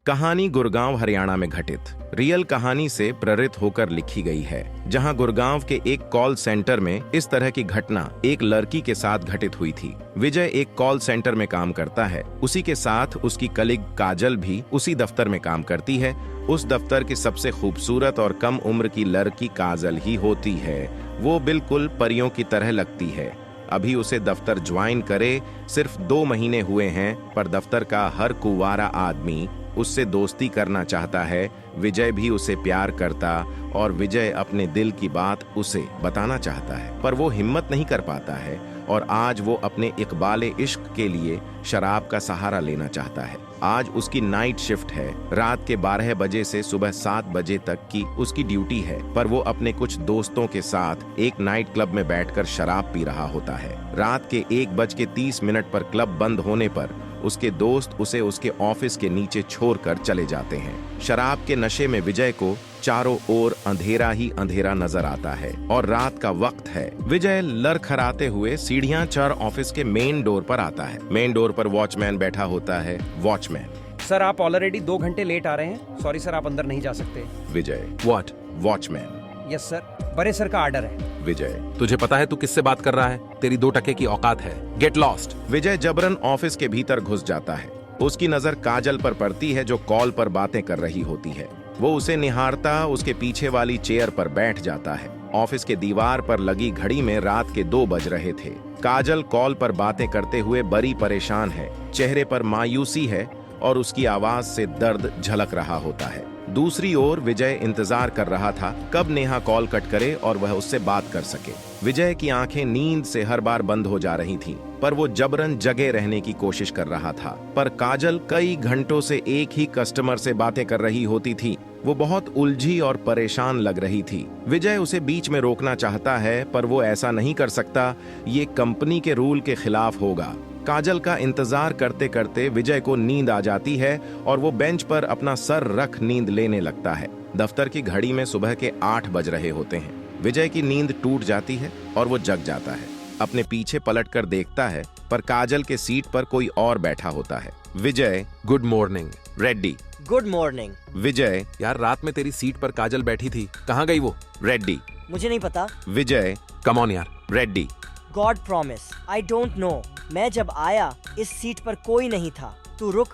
कहानी गुड़गांव हरियाणा में घटित रियल कहानी से प्रेरित होकर लिखी गई है, जहां गुड़गांव के एक कॉल सेंटर में इस तरह की घटना एक लड़की के साथ घटित हुई थी। विजय एक कॉल सेंटर में काम करता है। उसी के साथ उसकी कलीग काजल भी उसी दफ्तर में काम करती है। उस दफ्तर की सबसे खूबसूरत और कम उम्र की लड़की काजल ही होती है। वो बिल्कुल परियों की तरह लगती है। अभी उसे दफ्तर ज्वाइन करे सिर्फ 2 महीने हुए हैं, पर दफ्तर का हर कुंवारा आदमी उससे दोस्ती करना चाहता है। विजय भी उसे प्यार करता और विजय अपने दिल की बात उसे बताना चाहता है, पर वो हिम्मत नहीं कर पाता है और आज वो अपने इकबाले इश्क के लिए शराब का सहारा लेना चाहता है। आज उसकी नाइट शिफ्ट है। रात के 12 बजे से सुबह 7 बजे तक की उसकी ड्यूटी है, पर वो अपने कुछ दोस्तों के साथ एक नाइट क्लब में बैठकर शराब पी रहा होता है। रात के 1:30 पर क्लब बंद होने पर उसके दोस्त उसे उसके ऑफिस के नीचे छोड़कर चले जाते हैं। शराब के नशे में विजय को चारों ओर अंधेरा ही अंधेरा नजर आता है और रात का वक्त है। विजय लड़खड़ाते हुए सीढ़ियां चढ़ ऑफिस के मेन डोर पर आता है। मेन डोर पर वॉचमैन बैठा होता है। वॉचमैन: सर, आप ऑलरेडी 2 घंटे लेट आ रहे हैं। सॉरी सर, आप अंदर नहीं जा सकते। विजय: व्हाट? वॉचमैन: यस सर, बड़े सर का ऑर्डर है। विजय: तुझे पता है तू किससे बात कर रहा है? तेरी 2 टके की औकात है। Get lost. विजय जबरन ऑफिस के भीतर घुस जाता है। उसकी नजर काजल पर पड़ती है, जो कॉल पर बातें कर रही होती है। वो उसे निहारता उसके पीछे वाली चेयर पर बैठ जाता है। ऑफिस के दीवार पर लगी घड़ी में रात के 2 बज रहे थे। काजल कॉल पर बातें करते हुए बड़ी परेशान है। चेहरे पर मायूसी है और उसकी आवाज से दर्द झलक रहा होता है। दूसरी ओर विजय इंतजार कर रहा था कब नेहा कॉल कट करे और वह उससे बात कर सके। विजय की आंखें नींद से हर बार बंद हो जा रही थीं, पर वो जबरन जगे रहने की कोशिश कर रहा था। पर काजल कई घंटों से एक ही कस्टमर से बातें कर रही होती थी। वो बहुत उलझी और परेशान लग रही थी। विजय उसे बीच में रोकना चाहता है, पर वो ऐसा नहीं कर सकता। ये कंपनी के रूल के खिलाफ होगा। काजल का इंतजार करते करते विजय को नींद आ जाती है और वो बेंच पर अपना सर रख नींद लेने लगता है। दफ्तर की घड़ी में सुबह के 8 बज रहे होते हैं। विजय की नींद टूट जाती है और वो जग जाता है। अपने पीछे पलटकर देखता है, पर काजल के सीट पर कोई और बैठा होता है। Vijay: good morning. Reddy: good morning. Vijay: यार, रात में तेरी सीट पर काजल बैठी थी, कहाँ गई वो? रेड्डी: मुझे नहीं पता। विजय: कम ऑन यार। Reddy: God promise, I don't know. मैं जब आया इस सीट पर कोई नहीं था। तू रुक,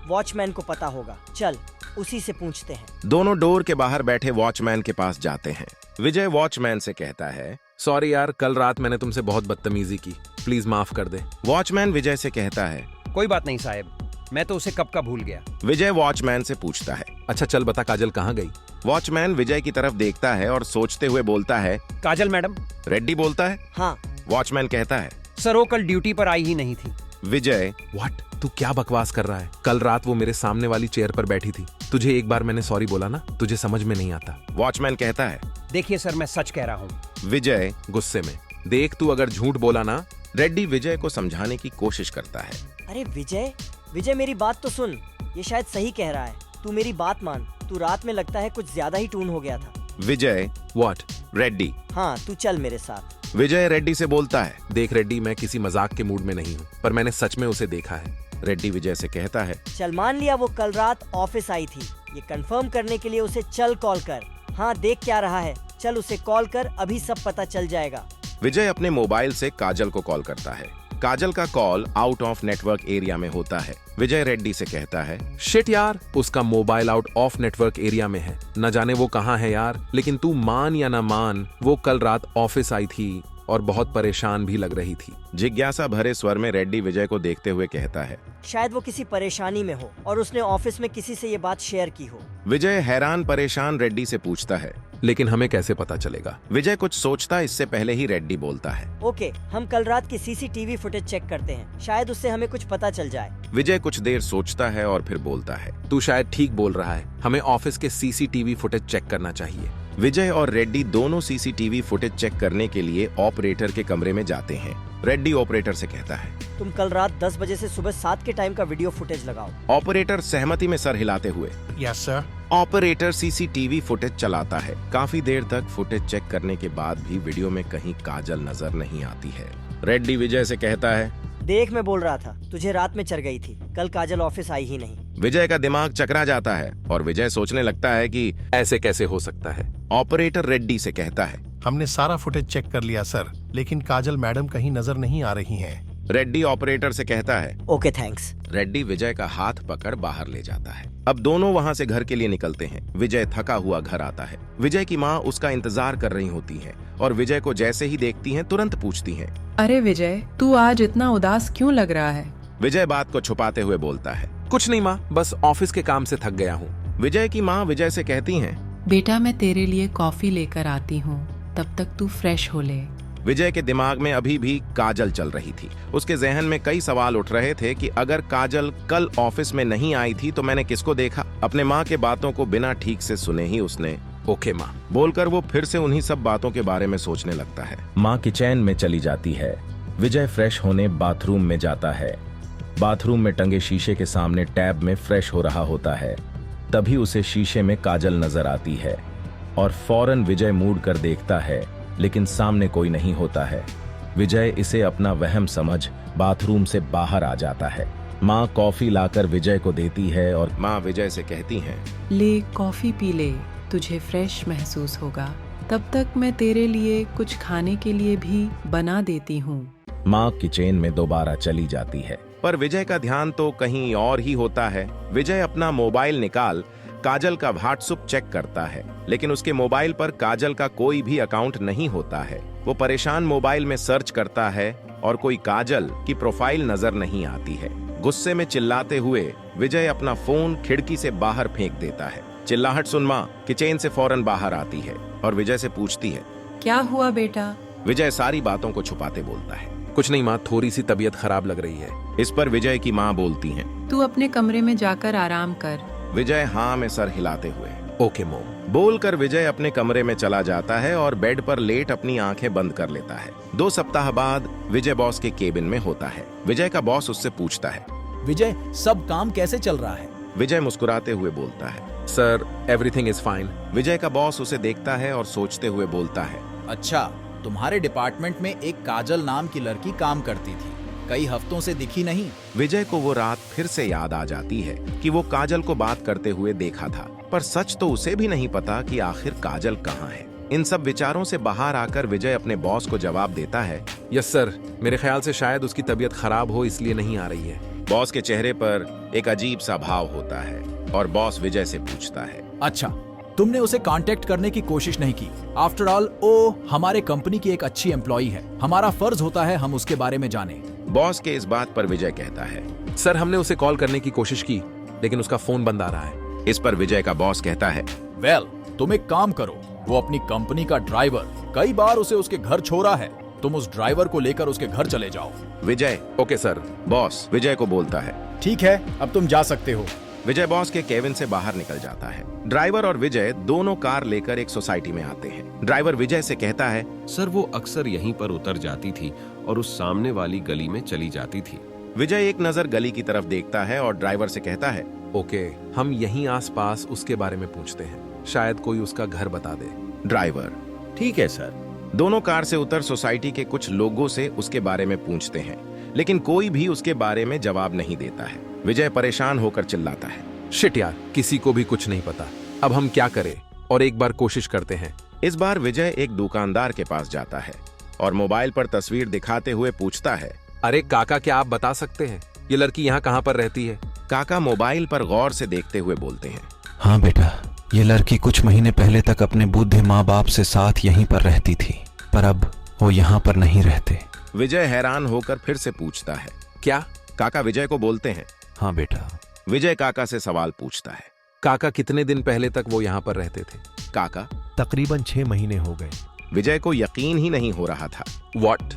वॉचमैन को पता होगा। चल, उसी से पूछते हैं। दोनों डोर के बाहर बैठे वॉचमैन के पास जाते हैं। विजय वॉचमैन से कहता है, सॉरी यार, कल रात मैंने तुमसे बहुत बदतमीजी की, प्लीज माफ कर दे। वॉचमैन विजय से कहता है, कोई बात नहीं साहब, मैं तो उसे कब का भूल गया। विजय वॉचमैन से पूछता है, अच्छा चल बता, काजल कहाँ गई? वॉचमैन विजय की तरफ देखता है और सोचते हुए बोलता है, काजल मैडम। रेड्डी बोलता है, हाँ। वॉचमैन कहता है, सर, वो कल ड्यूटी पर आई ही नहीं थी। विजय: व्हाट? तू क्या बकवास कर रहा है? कल रात वो मेरे सामने वाली चेयर पर बैठी थी। तुझे एक बार मैंने सॉरी बोला ना, तुझे समझ में नहीं आता। वॉचमैन कहता है, देखिए सर, मैं सच कह रहा हूँ। विजय गुस्से में: देख, तू अगर झूठ बोला ना। रेड्डी विजय को समझाने की कोशिश करता है। अरे विजय, विजय मेरी बात तो सुन। ये शायद सही कह रहा है। तू मेरी बात मान। तू रात में लगता है कुछ ज्यादा ही टून हो गया था। विजय: व्हाट? रेड्डी: हाँ, तू चल मेरे साथ। विजय रेड्डी से बोलता है, देख रेड्डी, मैं किसी मजाक के मूड में नहीं हूँ, पर मैंने सच में उसे देखा है। रेड्डी विजय से कहता है, चल, मान लिया वो कल रात ऑफिस आई थी। ये कंफर्म करने के लिए उसे चल कॉल कर। हाँ, देख क्या रहा है। चल उसे कॉल कर, अभी सब पता चल जाएगा। विजय अपने मोबाइल से काजल को कॉल करता है। काजल का call out of network area में होता है। विजय रेड्डी से कहता है, शिट यार, उसका mobile out of network area में है। न जाने वो कहाँ है यार, लेकिन तू मान या ना मान, वो कल रात ऑफिस आई थी और बहुत परेशान भी लग रही थी। जिज्ञासा भरे स्वर में रेड्डी विजय को देखते हुए कहता है, शायद वो किसी परेशानी में हो और उसने ऑफिस में किसी से ये बात शेयर की हो। विजय हैरान परेशान रेड्डी से पूछता है, लेकिन हमें कैसे पता चलेगा? विजय कुछ सोचता इससे पहले ही रेड्डी बोलता है, ओके, हम कल रात की सीसीटीवी फुटेज चेक करते हैं। शायद उससे हमें कुछ पता चल जाए। विजय कुछ देर सोचता है और फिर बोलता है, तू शायद ठीक बोल रहा है, हमें ऑफिस के सीसीटीवी फुटेज चेक करना चाहिए। विजय और रेड्डी दोनों सीसीटीवी फुटेज चेक करने के लिए ऑपरेटर के कमरे में जाते हैं। रेड्डी ऑपरेटर से कहता है, तुम कल रात 10 बजे से सुबह 7 के टाइम का वीडियो फुटेज लगाओ। ऑपरेटर सहमति में सर हिलाते हुए, yes sir. Operator CCTV footage चलाता है। काफी देर तक फुटेज चेक करने के बाद भी वीडियो में कहीं काजल नजर नहीं आती है। रेड्डी विजय से कहता है, देख, मैं बोल रहा था तुझे रात में चढ़ गई थी। कल काजल ऑफिस आई ही नहीं। विजय का दिमाग चकरा जाता है और विजय सोचने लगता है कि ऐसे कैसे हो सकता है। ऑपरेटर रेड्डी से कहता है। हमने सारा फुटेज चेक कर लिया सर, लेकिन काजल मैडम कहीं नजर नहीं आ रही हैं। रेड्डी ऑपरेटर से कहता है। Okay thanks. रेड्डी विजय का हाथ पकड़ बाहर ले जाता है। अब दोनों वहां से घर के लिए निकलते हैं। विजय थका हुआ घर आता है। विजय की माँ उसका इंतजार कर रही होती है और विजय को जैसे ही देखती हैं तुरंत पूछती हैं। अरे विजय, तू आज इतना उदास क्यों लग रहा है? विजय बात को छुपाते हुए बोलता है। कुछ नहीं माँ, बस ऑफिस के काम से थक गया हूँ। विजय की माँ विजय से कहती हैं। बेटा मैं तेरे लिए कॉफी लेकर आती हूँ, तब तक तू फ्रेश हो ले। विजय के दिमाग में अभी भी काजल चल रही थी। उसके जहन में कई सवाल उठ रहे थे कि अगर काजल कल ऑफिस में नहीं आई थी तो मैंने किसको देखा। अपने माँ के बातों को बिना ठीक से सुने ही उसने ओके माँ बोलकर वो फिर से उन्हीं सब बातों के बारे में सोचने लगता है। माँ किचन में चली जाती है। विजय फ्रेश होने बाथरूम में जाता है। बाथरूम में टंगे शीशे के सामने टैब में फ्रेश हो रहा होता है। तभी उसे शीशे में काजल नजर आती है और फौरन विजय मुड़ कर देखता है, लेकिन सामने कोई नहीं होता है। विजय इसे अपना वहम समझ बाथरूम से बाहर आ जाता है। माँ कॉफी लाकर विजय को देती है और माँ विजय से कहती हैं। ले कॉफी पी ले, तुझे फ्रेश महसूस होगा। तब तक मैं तेरे लिए कुछ खाने के लिए भी बना देती हूँ। माँ किचन में दोबारा चली जाती है। पर विजय का ध्यान तो कहीं और ही होता है। विजय अपना मोबाइल निकाल काजल का व्हाट्सएप चेक करता है, लेकिन उसके मोबाइल पर काजल का कोई भी अकाउंट नहीं होता है। वो परेशान मोबाइल में सर्च करता है और कोई काजल की प्रोफाइल नजर नहीं आती है। गुस्से में चिल्लाते हुए विजय अपना फोन खिड़की से बाहर फेंक देता है। चिल्लाहट सुन माँ किचन से फौरन बाहर आती है और विजय से पूछती है। क्या हुआ बेटा? विजय सारी बातों को छुपाते बोलता है। कुछ नहीं माँ, थोड़ी सी तबीयत खराब लग रही है। इस पर विजय की माँ बोलती हैं। तू अपने कमरे में जाकर आराम कर। विजय हाँ में सर हिलाते हुए ओके मोम बोलकर विजय अपने कमरे में चला जाता है और बेड पर लेट अपनी आंखें बंद कर लेता है। 2 सप्ताह बाद विजय बॉस के केबिन में होता है। विजय का बॉस उससे पूछता है। विजय, सब काम कैसे चल रहा है? विजय मुस्कुराते हुए बोलता है। Sir everything is fine. Vijay का बॉस उसे देखता है और सोचते हुए बोलता है। अच्छा, तुम्हारे डिपार्टमेंट में एक काजल नाम की लड़की काम करती थी, कई हफ्तों से दिखी नहीं। विजय को वो रात फिर से याद आ जाती है कि वो काजल को बात करते हुए देखा था, पर सच तो उसे भी नहीं पता कि आखिर काजल कहाँ है। इन सब विचारों से बाहर आकर विजय अपने बॉस को जवाब देता है। यस सर, मेरे ख्याल से शायद उसकी तबीयत खराब हो इसलिए नहीं आ रही है। बॉस के चेहरे पर एक अजीब सा भाव होता है और बॉस विजय से पूछता है। अच्छा, तुमने उसे कांटेक्ट करने की कोशिश नहीं की? आफ्टर ऑल वो हमारे कंपनी की एक अच्छी एम्प्लॉई है, हमारा फर्ज होता है हम उसके बारे में जाने। बॉस के इस बात पर विजय कहता है। सर हमने उसे कॉल करने की कोशिश की, लेकिन उसका फोन बंद आ रहा है। इस पर विजय का बॉस कहता है। वेल, तुम एक काम करो, वो अपनी कंपनी का ड्राइवर कई बार उसे उसके घर छोड़ा है, तुम उस ड्राइवर को लेकर उसके घर चले जाओ। विजय ओके सर। बॉस विजय को बोलता है। ठीक है, अब तुम जा सकते हो। विजय बॉस के केबिन से बाहर निकल जाता है। ड्राइवर और विजय दोनों कार लेकर एक सोसाइटी में आते हैं। ड्राइवर विजय से कहता है। सर वो अक्सर यहीं पर उतर जाती थी और उस सामने वाली गली में चली जाती थी। विजय एक नजर गली की तरफ देखता है और ड्राइवर से कहता है। ओके, हम यहीं आसपास उसके बारे में पूछते हैं, शायद कोई उसका घर बता दे। ड्राइवर ठीक है सर। दोनों कार से उतर सोसाइटी के कुछ लोगों से उसके बारे में पूछते हैं, लेकिन कोई भी उसके बारे में जवाब नहीं देता है। विजय परेशान होकर चिल्लाता है। शिट यार, किसी को भी कुछ नहीं पता, अब हम क्या करें? और एक बार कोशिश करते हैं। इस बार विजय एक दुकानदार के पास जाता है और मोबाइल पर तस्वीर दिखाते हुए पूछता है। अरे काका, क्या आप बता सकते हैं ये लड़की यहाँ कहाँ पर रहती है? काका मोबाइल पर गौर से देखते हुए बोलते हैं। हाँ बेटा, ये लड़की कुछ महीने पहले तक अपने बुद्धे माँ बाप से साथ यहीं पर रहती थी, पर अब वो यहाँ पर नहीं रहते। विजय हैरान होकर फिर से पूछता है। क्या? काका विजय को बोलते हैं। हाँ बेटा। विजय काका से सवाल पूछता है। काका कितने दिन पहले तक वो यहाँ पर रहते थे? काका तकरीबन 6 महीने हो गए। विजय को यकीन ही नहीं हो रहा था। व्हाट?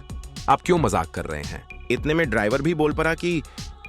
आप क्यों मजाक कर रहे हैं? इतने में ड्राइवर भी बोल पड़ा कि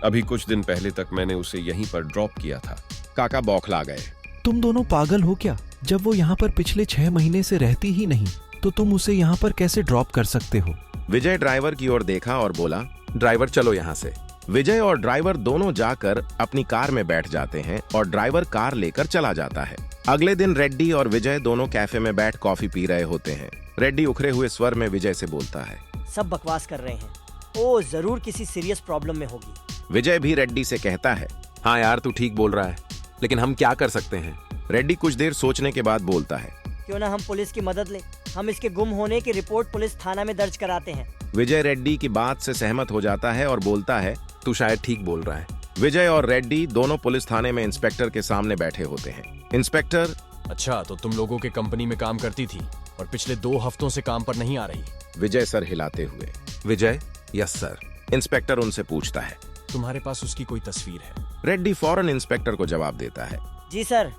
अभी कुछ दिन पहले तक मैंने उसे यहीं पर ड्रॉप किया था। काका बौखला गए। तुम दोनों पागल हो क्या? जब वो यहाँ पर पिछले 6 महीने से रहती ही नहीं, तो तुम उसे यहाँ पर कैसे ड्रॉप कर सकते हो? विजय ड्राइवर की ओर देखा और बोला। ड्राइवर चलो यहाँ से। विजय और ड्राइवर दोनों जाकर अपनी कार में बैठ जाते हैं और ड्राइवर कार लेकर चला जाता है। अगले दिन रेड्डी और विजय दोनों कैफे में बैठ कॉफी पी रहे होते हैं। रेड्डी उखरे हुए स्वर में विजय से बोलता है। सब बकवास कर रहे हैं। ओ जरूर किसी सीरियस प्रॉब्लम में होगी। विजय भी रेड्डी से कहता है। हाँ यार, तू ठीक बोल रहा है, लेकिन हम क्या कर सकते हैं? रेड्डी कुछ देर सोचने के बाद बोलता है। क्यों ना हम पुलिस की मदद लें। हम इसके गुम होने की रिपोर्ट पुलिस थाना में दर्ज कराते हैं। विजय रेड्डी की बात से सहमत हो जाता है और बोलता है। तू शायद ठीक बोल रहा है। विजय और रेड्डी दोनों पुलिस थाने में इंस्पेक्टर के सामने बैठे होते हैं। इंस्पेक्टर, अच्छा, तो तुम लोगों के कंपनी में काम करती थी और पिछले 2 हफ्तों से काम पर नहीं आ रही। विजय सर हिलाते हुए। विजय, यस सर। इंस्पेक्टर उनसे पूछता है। तुम्हारे पास उसकी कोई तस्वीर है? रेड्डी फौरन इंस्पेक्टर को जवाब देता है। जी सर।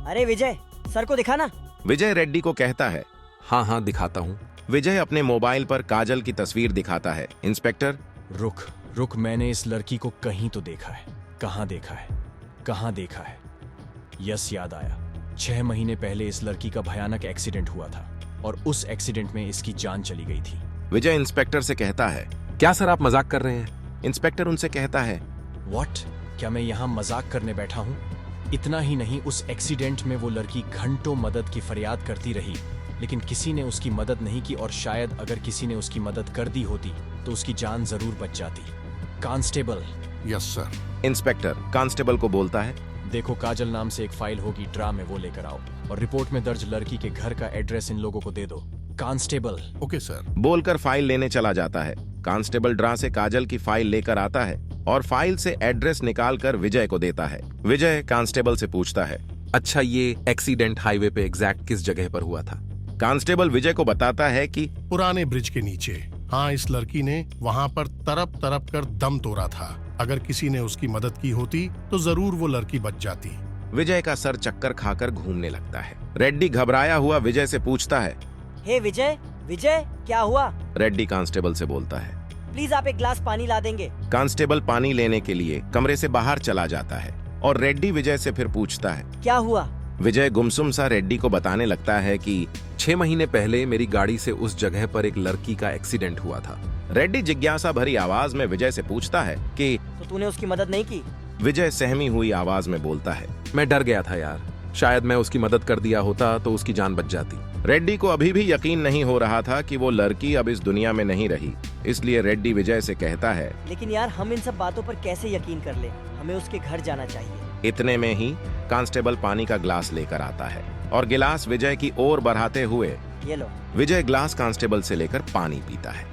अरे विजय, सर को दिखाना। विजय रेड्डी को कहता है। हाँ हाँ, दिखाता हूँ। विजय अपने मोबाइल पर काजल की तस्वीर दिखाता है। इंस्पेक्टर, रुक रुक, मैंने इस लड़की को कहीं तो देखा है। कहाँ देखा है? कहाँ देखा है? यस, याद आया। 6 महीने पहले इस लड़की का भयानक एक्सीडेंट हुआ था और उस एक्सीडेंट में इसकी जान चली गई थी। विजय इंस्पेक्टर से कहता है। क्या सर, आप मजाक कर रहे हैं? इंस्पेक्टर उनसे कहता है। व्हाट? क्या मैं यहाँ मजाक करने बैठा हूँ? इतना ही नहीं, उस एक्सीडेंट में वो लड़की घंटों मदद की फरियाद करती रही, लेकिन किसी ने उसकी मदद नहीं की और शायद अगर किसी ने उसकी मदद कर दी होती तो उसकी जान जरूर बच जाती। Constable. Yes sir. Inspector constable को बोलता है। देखो, काजल नाम से एक फाइल होगी ड्रा में, वो लेकर आओ और रिपोर्ट में दर्ज लड़की के घर का एड्रेस इन लोगों को दे दो। कांस्टेबल। Okay sir. बोलकर फाइल लेने चला जाता है। कांस्टेबल ड्रा से काजल की फाइल लेकर आता है और फाइल से एड्रेस निकालकर विजय को देता है। विजय कांस्टेबल से पूछता है। अच्छा, ये एक्सीडेंट हाईवे पे एग्जैक्ट किस जगह पर हुआ था? कांस्टेबल विजय को बताता है कि पुराने ब्रिज के नीचे। हाँ, इस लड़की ने वहाँ पर तरप तरप कर दम तोड़ा था। अगर किसी ने उसकी मदद की होती तो जरूर वो लड़की बच जाती। विजय का सर चक्कर खाकर घूमने लगता है। रेड्डी घबराया हुआ विजय से पूछता है। हे विजय, विजय क्या हुआ? रेड्डी कांस्टेबल से बोलता है। प्लीज आप एक ग्लास पानी ला देंगे? कांस्टेबल पानी लेने के लिए कमरे से बाहर चला जाता है और रेड्डी विजय से फिर पूछता है। क्या हुआ? विजय गुमसुम सा रेड्डी को बताने लगता है कि 6 महीने पहले मेरी गाड़ी से उस जगह पर एक लड़की का एक्सीडेंट हुआ था। रेड्डी जिज्ञासा भरी आवाज में विजय से पूछता है कि तो तूने उसकी मदद नहीं की? विजय सहमी हुई आवाज में बोलता है। मैं डर गया था यार, शायद मैं उसकी मदद कर दिया होता तो उसकी जान बच जाती। रेड्डी को अभी भी यकीन नहीं हो रहा था कि वो लड़की अब इस दुनिया में नहीं रही, इसलिए रेड्डी विजय से कहता है। लेकिन यार, हम इन सब बातों पर कैसे यकीन कर ले? हमें उसके घर जाना चाहिए। इतने में ही कांस्टेबल पानी का ग्लास लेकर आता है और गिलास विजय की ओर बढ़ाते हुए ये लो। विजय ग्लास कांस्टेबल से लेकर पानी पीता है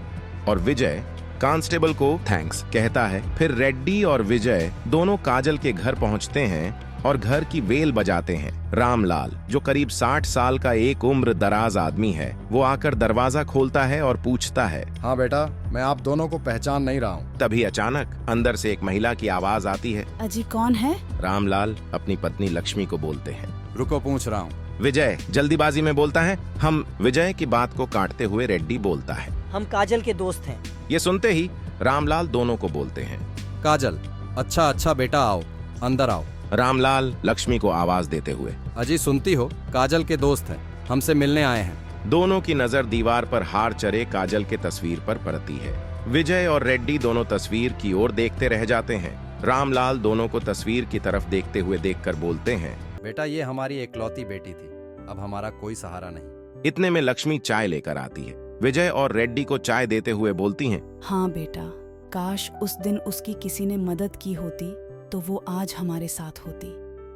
और विजय कांस्टेबल को थैंक्स कहता है। फिर रेड्डी और विजय दोनों काजल के घर पहुंचते हैं और घर की बेल बजाते हैं। रामलाल, जो करीब 60 साल का एक उम्र दराज आदमी है, वो आकर दरवाजा खोलता है और पूछता है। हाँ बेटा, मैं आप दोनों को पहचान नहीं रहा हूँ। तभी अचानक अंदर से एक महिला की आवाज आती है। अजी कौन है? रामलाल अपनी पत्नी लक्ष्मी को बोलते हैं। रुको, पूछ रहा हूँ। विजय जल्दीबाजी में बोलता है। हम विजय की बात को काटते हुए रेड्डी बोलता है। हम काजल के दोस्त हैं। ये सुनते ही रामलाल दोनों को बोलते हैं। काजल, अच्छा बेटा, आओ अंदर आओ। रामलाल लक्ष्मी को आवाज देते हुए। अजी सुनती हो, काजल के दोस्त हैं, हमसे मिलने आए हैं। दोनों की नजर दीवार पर हार चढ़े काजल के तस्वीर पर पड़ती है। विजय और रेड्डी दोनों तस्वीर की ओर देखते रह जाते हैं। रामलाल दोनों को तस्वीर की तरफ देखते हुए देखकर बोलते हैं। बेटा, ये हमारी इकलौती बेटी थी, अब हमारा कोई सहारा नहीं। इतने में लक्ष्मी चाय लेकर आती है। विजय और रेड्डी को चाय देते हुए बोलती हैं। हाँ बेटा, काश उस दिन उसकी किसी ने मदद की होती तो वो आज हमारे साथ होती।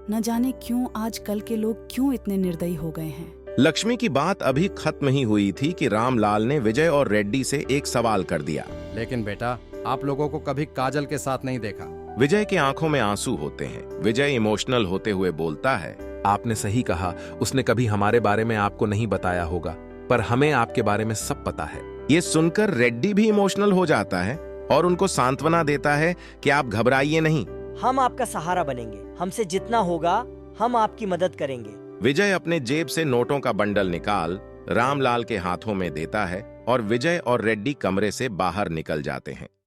न जाने क्यों आजकल के लोग क्यों इतने निर्दयी हो गए हैं। लक्ष्मी की बात अभी खत्म ही हुई थी कि रामलाल ने विजय और रेड्डी से एक सवाल कर दिया। लेकिन बेटा, आप लोगों को कभी काजल के साथ नहीं देखा। विजय की आंखों में आंसू होते हैं। विजय इमोशनल होते हुए बोलता है। आपने सही कहा, उसने कभी हमारे बारे में आपको नहीं बताया होगा, पर हमें आपके बारे में सब पता है। ये सुनकर रेड्डी भी इमोशनल हो जाता है और उनको सांत्वना देता है कि आप घबराइए नहीं, हम आपका सहारा बनेंगे। हमसे जितना होगा हम आपकी मदद करेंगे। विजय अपने जेब से नोटों का बंडल निकाल रामलाल के हाथों में देता है और विजय और रेड्डी कमरे से बाहर निकल जाते हैं।